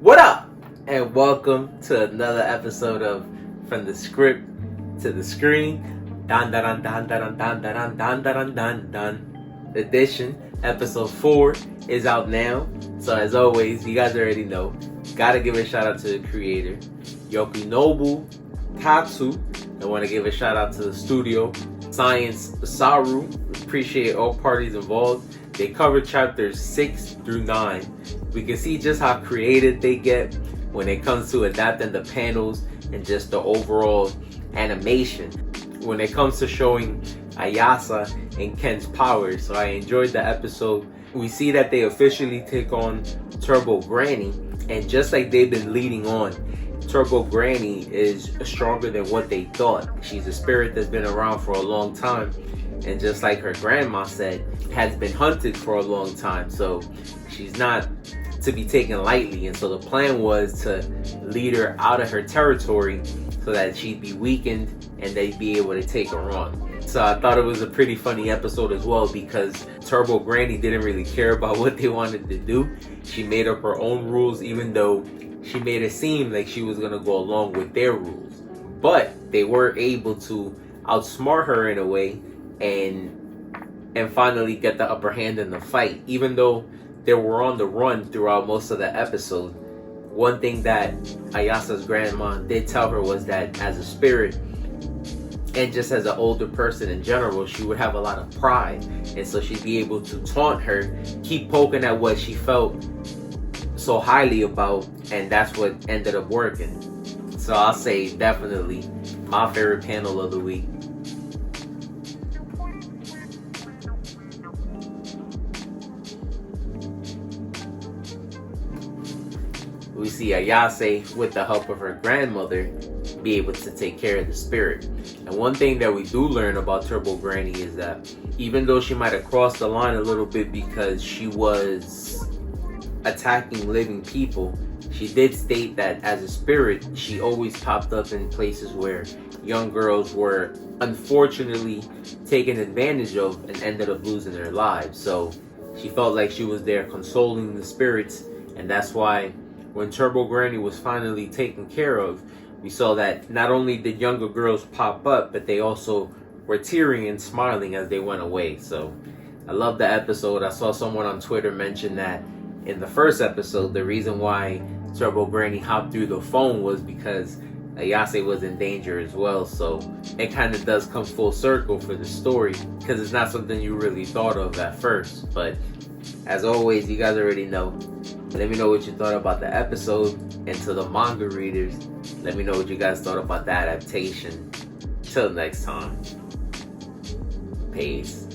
What up? And welcome to another episode of From the Script to the Screen, DandaDan Edition. Episode 4 is out now. So as always, you guys already know, gotta give a shout out to the creator, Yukinobu Tatsu. I want to give a shout out to the studio, Science Saru. Appreciate all parties involved. They cover chapters 6 through 9. We can see just how creative they get when it comes to adapting the panels and just the overall animation. When it comes to showing Ayase and Ken's powers, so I enjoyed the episode. We see that they officially take on Turbo Granny, and just like they've been leading on, Turbo Granny is stronger than what they thought. She's a spirit that's been around for a long time, and just like her grandma said, has been hunted for a long time, so she's not to be taken lightly. And so the plan was to lead her out of her territory so that she'd be weakened and they'd be able to take her on. So I thought it was a pretty funny episode as well, because Turbo Granny didn't really care about what they wanted to do. She made up her own rules, even though she made it seem like she was going to go along with their rules. But they were able to outsmart her in a way and finally get the upper hand in the fight. Even though they were on the run throughout most of the episode, one thing that Ayase's grandma did tell her was that as a spirit, and just as an older person in general, she would have a lot of pride. And so she'd be able to taunt her, keep poking at what she felt so highly about, and that's what ended up working. So I'll say definitely my favorite panel of the week. We see Ayase, with the help of her grandmother, be able to take care of the spirit. And one thing that we do learn about Turbo Granny is that even though she might have crossed the line a little bit because she was attacking living people, she did state that as a spirit, she always popped up in places where young girls were unfortunately taken advantage of and ended up losing their lives. So she felt like she was there consoling the spirits, and that's why when Turbo Granny was finally taken care of, we saw that not only did younger girls pop up, but they also were tearing and smiling as they went away. So I love the episode. I saw someone on Twitter mention that in the first episode, the reason why Turbo Granny hopped through the phone was because Ayase was in danger as well. So it kind of does come full circle for the story, because it's not something you really thought of at first. But as always, you guys already know. Let me know what you thought about the episode, and to the manga readers, let me know what you guys thought about the adaptation. Till next time, peace.